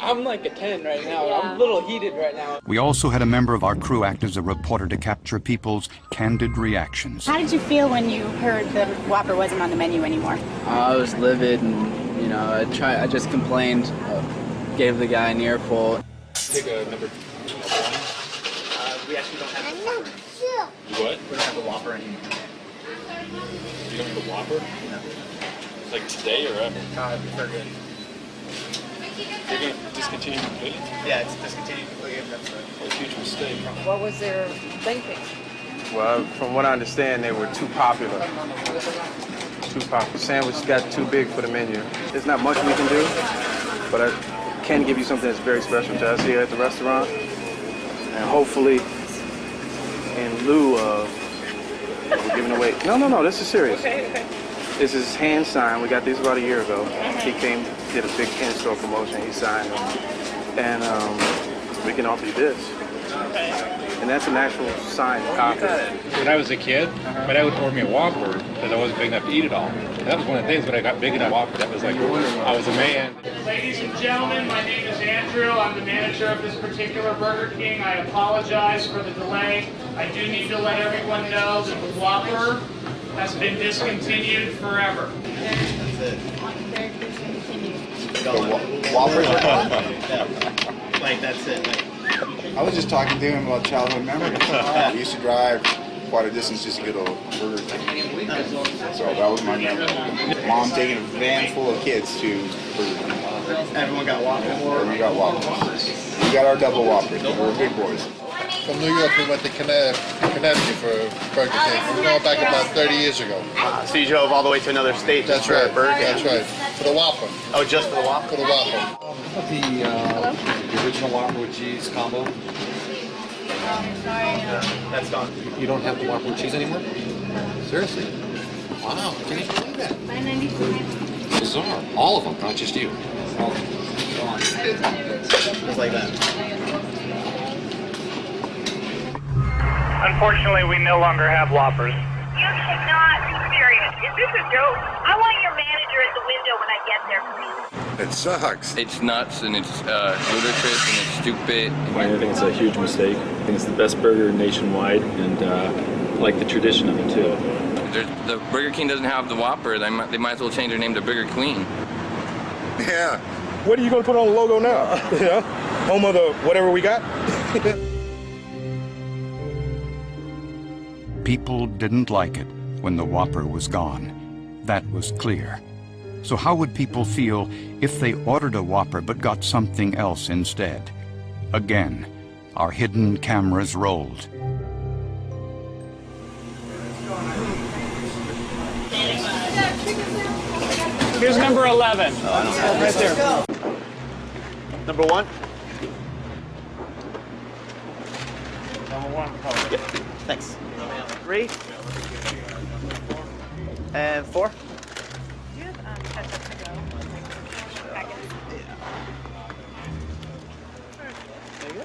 S11: I'm like a 10 right now. I'm a little heated right now.
S7: We also had a member of our crew act as a reporter to capture people's candid reactions.
S12: How did you feel when you heard the Whopper wasn't on the menu anymore?
S11: I was livid, and you know, I just complained, gave the guy an earful.
S10: Take a number 1.
S13: We actually don't have the Whopper.
S10: What?
S13: We don't have the Whopper anymore.
S10: You don't have the Whopper?
S13: No.
S10: Like today or ever?
S13: Very good.
S10: You're going to discontinue completely?
S13: Yeah, it's discontinued completely. That's
S10: a huge mistake.
S8: What was their thinking?
S14: Well, from what I understand, they were too popular. Too popular. Sandwiches got too big for the menu. There's not much we can do, but I can give you something that's very special to us here at the restaurant. And hopefully, in lieu of what we're giving away. No, this is serious.
S8: Okay.
S14: This is hand signed. We got these about a year ago. He came, did a big in-store promotion. He signed them. And we can offer you this. And that's an actual signed copy.
S4: When I was a kid, my dad would order me a Whopper because I wasn't big enough to eat it all. And that was one of the things when I got big enough Whopper. That was like, I was a man.
S3: Ladies and gentlemen, my name is Andrew. I'm the manager of this particular Burger King. I apologize for the delay. I do need to let everyone know that the Whopper has been discontinued forever.
S13: Whoppers are gone. Like, that's it. Like,
S15: I was just talking to him about childhood memories. We used to drive quite a distance just to get a Burger King. So that was my memory. Mom taking a van full of kids to Burger King.
S13: Everyone got Whoppers.
S15: Everyone got Whoppers. We got our double Whoppers. We were big boys.
S16: From New York, we went to Connecticut for Burger King. We went back about 30 years ago.
S13: So you drove all the way to another state
S16: That's
S13: for
S16: right.
S13: a Burger King?
S16: That's right. For the Whopper.
S13: Oh, just for the Whopper?
S16: For the Whopper.
S17: The original Whopper with cheese combo.
S13: That's gone.
S17: You don't have the Whopper with cheese anymore? Seriously? Wow, can you believe that?
S12: $9.95.
S17: Bizarre. All of them, not just you. All of them.
S13: Just like that.
S3: Unfortunately, we no longer have Whoppers.
S18: You cannot be serious. Is this a joke? I want your manager at the window when I get there, please.
S19: It sucks.
S20: It's nuts and it's ludicrous and it's stupid.
S10: I think it's a huge mistake. I think it's the best burger nationwide, and I like the tradition of it too.
S20: The Burger King doesn't have the Whopper. They might as well change their name to Burger Queen.
S19: Yeah.
S21: What are you going to put on the logo now? Yeah, home of the whatever we got.
S7: People didn't like it when the Whopper was gone. That was clear. So how would people feel if they ordered a Whopper but got something else instead? Again, our hidden cameras rolled.
S3: Here's number 11. Right there.
S13: Number 1?
S3: Number 1. Oh.
S13: Yep. Thanks. 3. And 4.
S12: Do you have ketchup to go? Packets?
S13: There you go.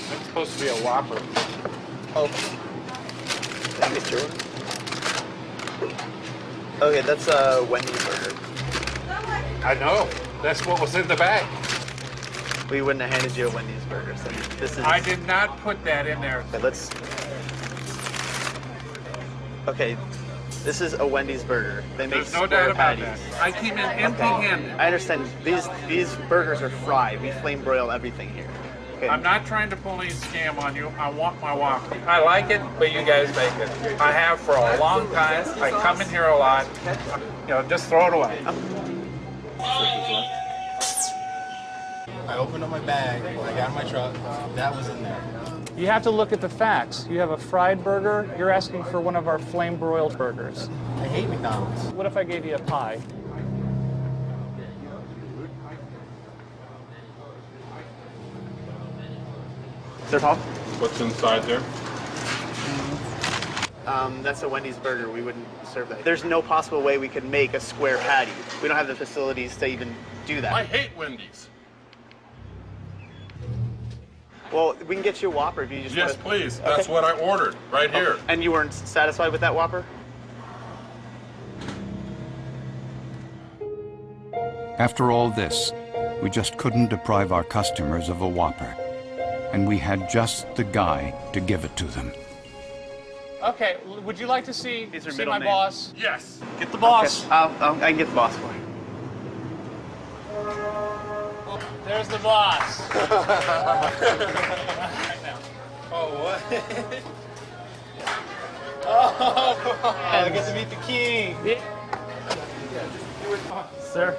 S4: That's supposed to be a Whopper.
S13: Oh. That is true. Okay, that's a Wendy's burger.
S4: I know. That's what was in the bag.
S13: We wouldn't have handed you a Wendy's burger, so this is...
S4: I did not put that in there.
S13: Okay, let's... Okay, this is a Wendy's burger. They make
S4: There's no
S13: square
S4: doubt about
S13: patties.
S4: that. I came in empty-handed.
S13: I understand. These burgers are fried. We flame broil everything here. Okay.
S4: I'm not trying to pull any scam on you. I want my Whopper. I like it, but you guys make it. I have for a long time. I come in here a lot. You know, just throw it away.
S22: I opened up my bag, I got in my truck, that was in there.
S3: You have to look at the facts. You have a fried burger. You're asking for one of our flame broiled burgers.
S22: I hate McDonald's.
S3: What if I gave you a pie?
S13: Sir Paul?
S10: What's inside there?
S13: That's a Wendy's burger. We wouldn't serve that. There's no possible way we could make a square patty. We don't have the facilities to even do that.
S19: I hate Wendy's.
S13: Well, we can get you a Whopper if you just
S19: Yes,
S13: want
S19: please. That's what I ordered right here.
S13: And you weren't satisfied with that Whopper?
S7: After all this, we just couldn't deprive our customers of a Whopper. And we had just the guy to give it to them.
S3: Okay, would you like to see
S13: These are
S3: my
S13: middle names.
S3: boss?
S19: Yes.
S3: Get the boss.
S13: Okay. I can get the boss for you.
S3: There's the boss.
S22: Oh, what? Oh, I get to meet the king.
S13: Sir,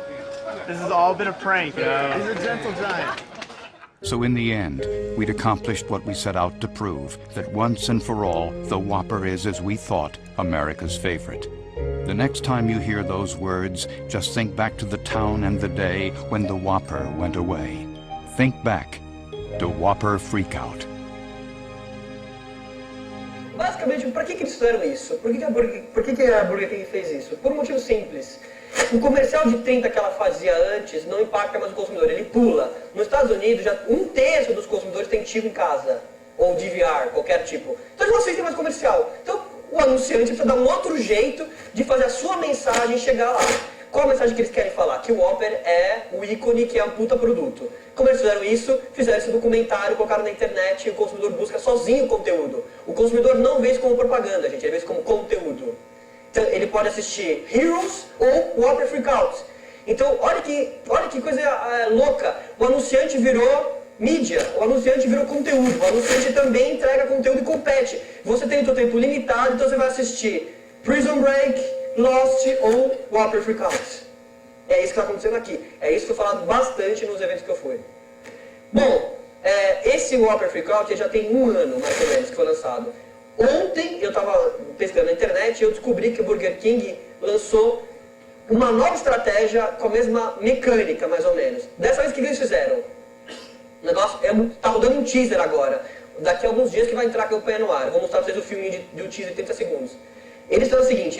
S13: this has all been a prank. He's a gentle giant.
S7: So in the end, we'd accomplished what we set out to prove, that once and for all, the Whopper is, as we thought, America's favorite. The next time you hear those words, just think back to the town and the day when the Whopper went away. Think back to Whopper Freakout.
S1: Basicamente, para que eles fizeram isso? Por que a Burger King fez isso? Por um motivo simples. O comercial de 30 que ela fazia antes não impacta mais o consumidor, ele pula. Nos Estados Unidos, já 1/3 dos consumidores tem chip em casa, ou DVR, qualquer tipo. Então eles não assistem mais comercial. Então o anunciante precisa dar um outro jeito de fazer a sua mensagem chegar lá. Qual a mensagem que eles querem falar? Que o Whopper é o ícone, que é um puta produto. Como eles fizeram isso? Fizeram esse documentário, colocaram na internet e o consumidor busca sozinho o conteúdo. O consumidor não vê isso como propaganda, gente, ele vê isso como conteúdo. Então, ele pode assistir Heroes ou Whopper Freakout. Então, olha que coisa louca. O anunciante virou mídia, o anunciante virou conteúdo. O anunciante também entrega conteúdo e compete. Você tem o seu tempo limitado, então você vai assistir Prison Break, Lost ou Whopper Freakout. É isso que está acontecendo aqui. É isso que foi falado bastante nos eventos que eu fui. Bom, esse Whopper Freakout já tem 1 ano, mais ou menos, que foi lançado. Ontem eu estava pesquisando na internet e eu descobri que o Burger King lançou uma nova estratégia com a mesma mecânica, mais ou menos. Dessa vez, o que eles fizeram? O negócio está rodando um teaser agora. Daqui a alguns dias que vai entrar a campanha no ar. Eu vou mostrar para vocês o filme de um teaser de 30 segundos. Eles fizeram o seguinte,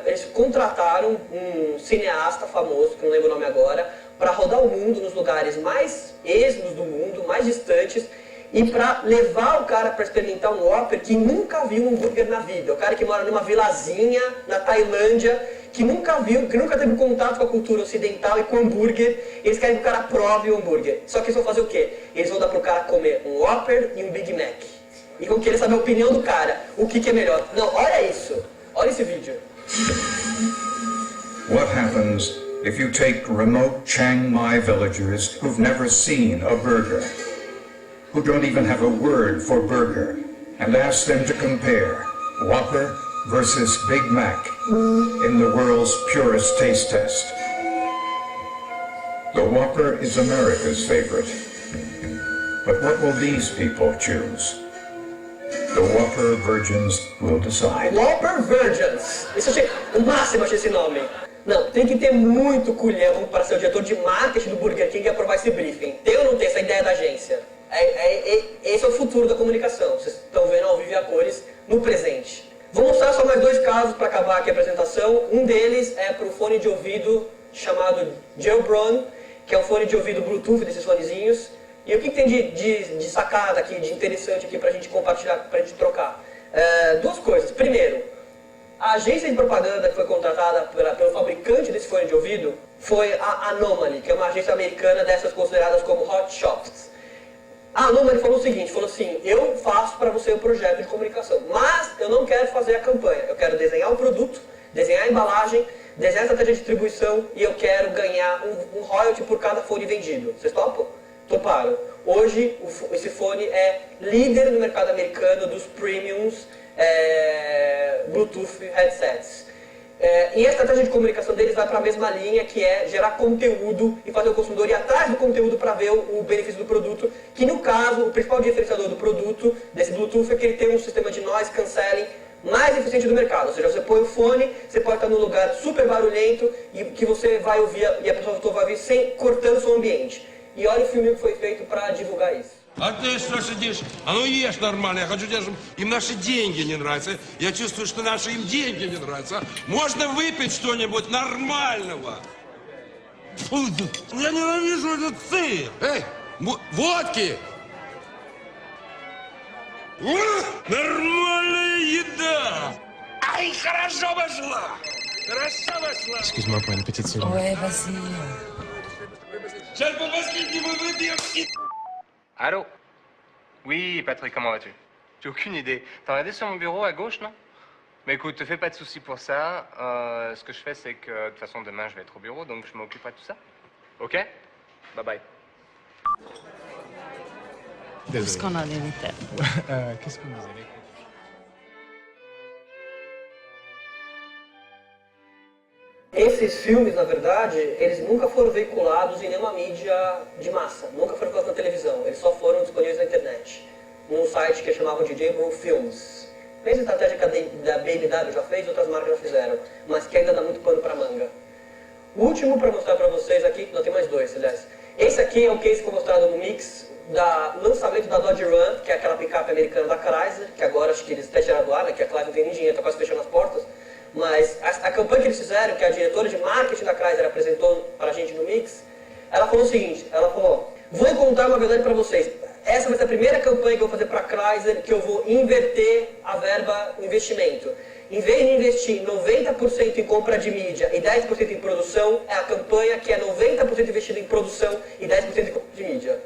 S1: eles contrataram um cineasta famoso, que não lembro o nome agora, para rodar o mundo nos lugares mais esmos do mundo, mais distantes, e para levar o cara para experimentar um Whopper que nunca viu um hambúrguer na vida. O cara que mora numa vilazinha na Tailândia, que nunca viu, que nunca teve contato com a cultura ocidental e com hambúrguer, eles querem que o cara prove o hambúrguer. Só que eles vão fazer o quê? Eles vão dar pro cara comer um Whopper e um Big Mac. E vão querer saber a opinião do cara, o que é melhor. Não, olha isso. Olha esse vídeo.
S2: What happens if you take remote Chiang Mai villagers who've never seen a burger, who don't even have a word for burger, and ask them to compare Whopper versus Big Mac in the world's purest taste test? The Whopper is America's favorite. But what will these people choose? The Whopper Virgins will decide.
S1: Whopper Virgins. Isso achei o máximo, achei esse nome. Não, tem que ter muito culhão para ser o diretor de marketing do Burger King e aprovar esse briefing. Tem ou não tem essa ideia da agência? Esse é o futuro da comunicação. Vocês estão vendo ao vivo e a cores no presente. Vou mostrar só mais 2 casos para acabar aqui a apresentação. Um deles é para o fone de ouvido chamado Jailbone, que é um fone de ouvido Bluetooth desses fonezinhos. E o que tem de sacada aqui, de interessante aqui pra gente compartilhar, pra gente trocar? 2 coisas. Primeiro, a agência de propaganda que foi contratada pelo fabricante desse fone de ouvido foi a Anomaly, que é uma agência americana dessas consideradas como hot shops. A Anomaly falou o seguinte, falou assim, eu faço para você o projeto de comunicação, mas eu não quero fazer a campanha, eu quero desenhar o produto, desenhar a embalagem, desenhar a estratégia de distribuição e eu quero ganhar um royalty por cada fone vendido. Vocês topam? Toparam. Hoje, esse fone é líder no mercado americano dos premiums Bluetooth headsets. E a estratégia de comunicação deles vai para a mesma linha, que é gerar conteúdo e fazer o consumidor ir atrás do conteúdo para ver o benefício do produto, que no caso, o principal diferenciador do produto, desse Bluetooth, é que ele tem um sistema de noise cancelling mais eficiente do mercado. Ou seja, você põe o fone, você pode estar num lugar super barulhento e que você vai ouvir, e a pessoa vai ouvir sem cortando o seu ambiente. И olha o filme que foi feito para divulgar isso.
S23: А ты что сидишь? А ну ешь нормально. Я хочу, чтобы им наши деньги не нравятся. Я чувствую, что наши им деньги не нравятся. Можно выпить что-нибудь нормального? Фу, я ненавижу этот сыр. Эй, водки! Нормальная еда! Ай, хорошо вошла! Хорошо вошла!
S24: Excuse-moi pour une petite seconde.
S8: Ouais, vas-y.
S25: Allô? Oui, Patrick, comment vas-tu? J'ai aucune idée. T'as regardé sur mon bureau à gauche, non? Mais écoute, te fais pas de soucis pour ça. Ce que je fais, c'est que de toute façon, demain, je vais être au bureau, donc je m'occuperai de tout ça. Ok? Bye bye.
S5: Qu'est-ce qu'on a d'hérité?
S22: Qu'est-ce que vous avez?
S1: Esses filmes, na verdade, eles nunca foram veiculados em nenhuma mídia de massa, nunca foram veiculados na televisão, eles só foram disponíveis na internet, num site que chamavam de J-Roll Films. Mesma estratégia que a BMW já fez, outras marcas já fizeram, mas que ainda dá muito pano para manga. O último para mostrar para vocês aqui, não tem mais dois, aliás. Esse aqui é o case que foi mostrado no mix do lançamento da Dodge Ram, que é aquela picape americana da Chrysler, que agora acho que eles até tiraram do ar, né, que a Chrysler não tem nem dinheiro, está quase fechando as portas. Mas a campanha que eles fizeram, que a diretora de marketing da Chrysler apresentou para a gente no mix, ela falou o seguinte, ela falou, vou contar uma verdade para vocês, essa vai ser a primeira campanha que eu vou fazer para a Chrysler, que eu vou inverter a verba, o investimento. Em vez de investir 90% em compra de mídia e 10% em produção, é a campanha que é 90% investido em produção e 10% em compra de mídia.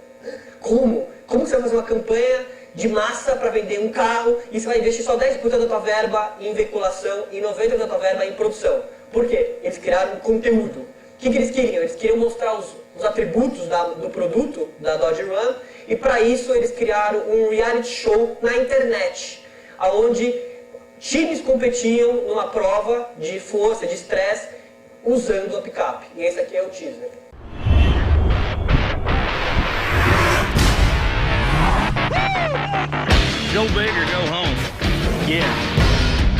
S1: Como? Como você vai fazer uma campanha de massa para vender um carro e você vai investir só 10% da tua verba em veiculação e 90% da tua verba em produção? Por quê? Eles criaram um conteúdo. O que eles queriam? Eles queriam mostrar os atributos do produto da Dodge Ram e para isso eles criaram um reality show na internet, onde times competiam numa prova de força, de estresse, usando a picape. E esse aqui é o teaser.
S6: Joe Baker, go home. Yeah.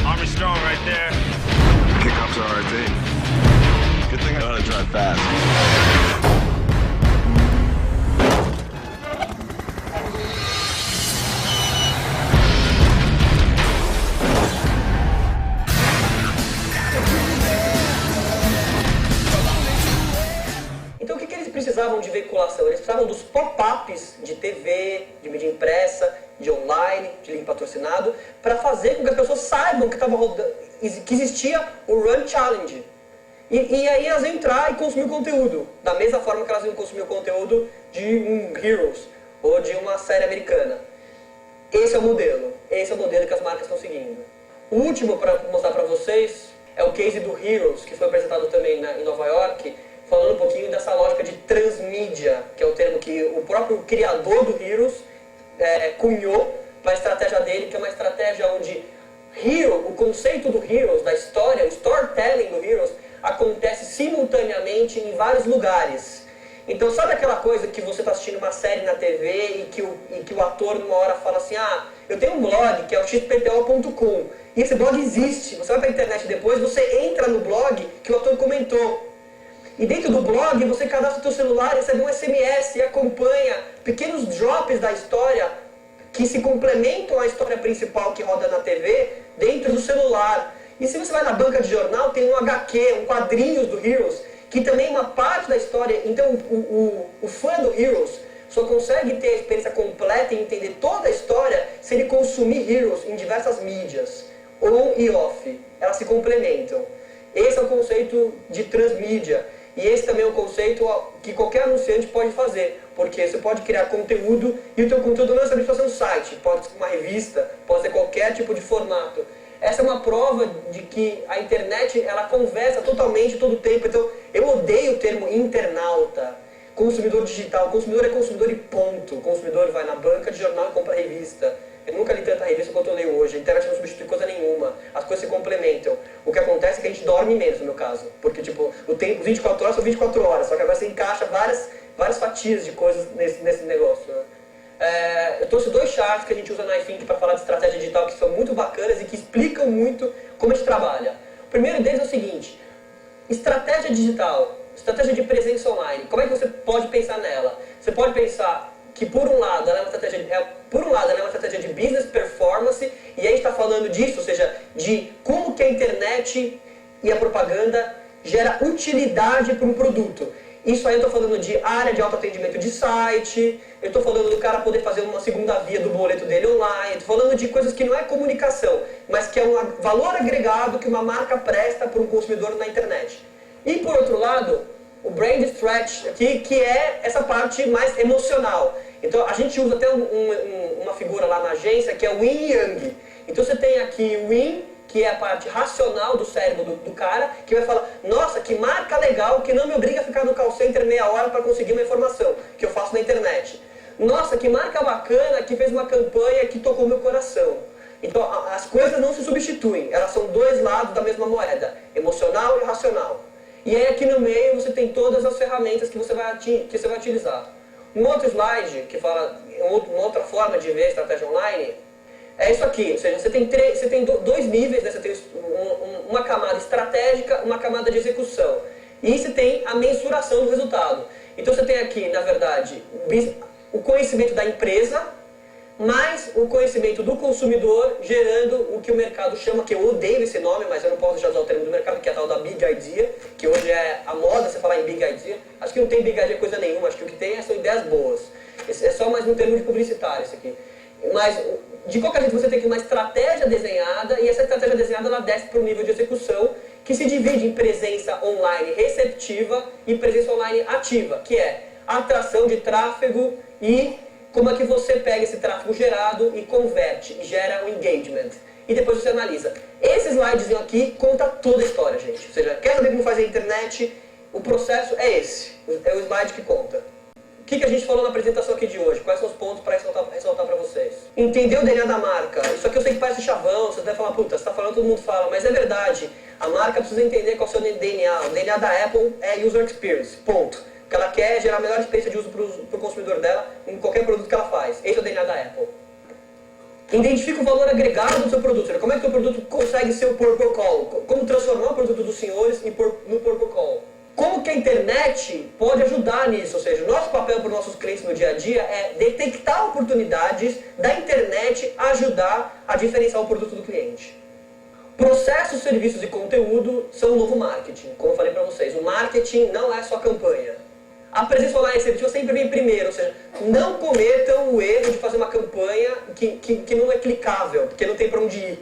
S6: Army strong right there.
S19: Kick-up's RIT. Good thing I know how to drive fast.
S1: Então o que eles precisavam de veiculação? Eles precisavam dos pop-ups de TV, de mídia impressa, de online, de link patrocinado, para fazer com que as pessoas saibam que, que existia o Run Challenge. E aí elas iam entrar e consumir o conteúdo, da mesma forma que elas iam consumir o conteúdo de um Heroes ou de uma série americana. Esse é o modelo que as marcas estão seguindo. O último para mostrar para vocês é o case do Heroes, que foi apresentado também em Nova York, falando um pouquinho dessa lógica de transmídia, que é o termo que o próprio criador do Heroes cunhou para a estratégia dele, que é uma estratégia onde o conceito do Heroes, da história, o storytelling do Heroes, acontece simultaneamente em vários lugares. Então sabe aquela coisa que você está assistindo uma série na TV e que o ator numa hora fala assim, eu tenho um blog que é o xpto.com, e esse blog existe, você vai para a internet depois, você entra no blog que o ator comentou. E dentro do blog, você cadastra o seu celular, recebe um SMS e acompanha pequenos drops da história que se complementam à história principal que roda na TV dentro do celular. E se você vai na banca de jornal, tem um HQ, um quadrinhos do Heroes, que também é uma parte da história. Então o fã do Heroes só consegue ter a experiência completa e entender toda a história se ele consumir Heroes em diversas mídias, on e off. Elas se complementam. Esse é o conceito de transmídia. E esse também é um conceito que qualquer anunciante pode fazer, porque você pode criar conteúdo e o teu conteúdo não é sobre fazer um site, pode ser uma revista, pode ser qualquer tipo de formato. Essa é uma prova de que a internet ela conversa totalmente todo o tempo. Então eu odeio o termo internauta, consumidor digital. O consumidor é consumidor e ponto. O consumidor vai na banca de jornal e compra revista. Eu nunca li tanta revista quanto eu leio hoje. A internet não substitui coisa nenhuma. As coisas se complementam. O que acontece é que a gente dorme menos, no meu caso. Porque, tipo, o tempo 24 horas são 24 horas. Só que agora você encaixa várias fatias de coisas nesse negócio, né? Eu trouxe dois charts que a gente usa na iThink para falar de estratégia digital que são muito bacanas e que explicam muito como a gente trabalha. O primeiro deles é o seguinte: estratégia digital, estratégia de presença online. Como é que você pode pensar nela? Você pode pensar que por um lado ela é uma estratégia de business performance, e aí a gente está falando disso, ou seja, de como que a internet e a propaganda gera utilidade para um produto. Isso aí eu estou falando de área de autoatendimento de site, eu estou falando do cara poder fazer uma segunda via do boleto dele online, estou falando de coisas que não é comunicação, mas que é um valor agregado que uma marca presta para um consumidor na internet. E por outro lado, o brand stretch aqui, que é essa parte mais emocional. Então a gente usa até uma figura lá na agência que é o Yin e Yang. Então você tem aqui o Yin, que é a parte racional do cérebro do cara, que vai falar, nossa, que marca legal, que não me obriga a ficar no call center meia hora para conseguir uma informação, que eu faço na internet. Nossa, que marca bacana, que fez uma campanha que tocou meu coração. Então, as coisas não se substituem, elas são dois lados da mesma moeda, emocional e racional. E aí aqui no meio você tem todas as ferramentas que você vai utilizar. Um outro slide, que fala uma outra forma de ver a estratégia online, é isso aqui, ou seja, você tem dois níveis, né? Você tem uma camada estratégica, uma camada de execução. E você tem a mensuração do resultado. Então você tem aqui, na verdade, o conhecimento da empresa, mais o conhecimento do consumidor, gerando o que o mercado chama, que eu odeio esse nome, mas eu não posso já usar o termo do mercado, que é a tal da Big Idea, que hoje é a moda você falar em Big Idea. Acho que não tem Big Idea coisa nenhuma, acho que o que tem são ideias boas. É só mais um termo de publicitário isso aqui. Mas, de qualquer jeito, você tem que uma estratégia desenhada, e essa estratégia desenhada ela desce para o nível de execução, que se divide em presença online receptiva e presença online ativa, que é a atração de tráfego e como é que você pega esse tráfego gerado e converte, e gera um engagement. E depois você analisa. Esse slidezinho aqui conta toda a história, gente. Ou seja, quer saber como fazer a internet? O processo é esse. É o slide que conta. O que a gente falou na apresentação aqui de hoje? Quais são os pontos para ressaltar para vocês? Entender o DNA da marca. Isso aqui eu sei que parece chavão, você deve falar, puta, você está falando, todo mundo fala, mas é verdade. A marca precisa entender qual é o seu DNA. O DNA da Apple é User Experience, ponto. Que ela quer é gerar a melhor experiência de uso para o consumidor dela em qualquer produto que ela faz. Esse é o DNA da Apple. Identifica o valor agregado do seu produto. Seja, como é que o seu produto consegue ser o Purple Call? Como transformar o produto dos senhores no Purple Call? Como que a internet pode ajudar nisso? Ou seja, o nosso papel para os nossos clientes no dia a dia é detectar oportunidades da internet ajudar a diferenciar o produto do cliente. Processos, serviços e conteúdo são o novo marketing. Como eu falei para vocês, o marketing não é só campanha. A presença online receptiva sempre vem primeiro, ou seja, não cometam o erro de fazer uma campanha que não é clicável, porque não tem para onde ir.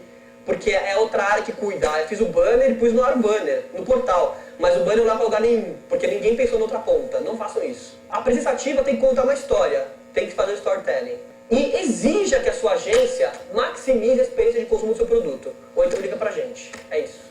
S1: Porque é outra área que cuida. Eu fiz o banner e pus no ar o banner, no portal. Mas o banner não dá para lugar nenhum, porque ninguém pensou na outra ponta. Não façam isso. A presença ativa tem que contar uma história, tem que fazer storytelling. E exija que a sua agência maximize a experiência de consumo do seu produto. Ou então liga pra gente. É isso.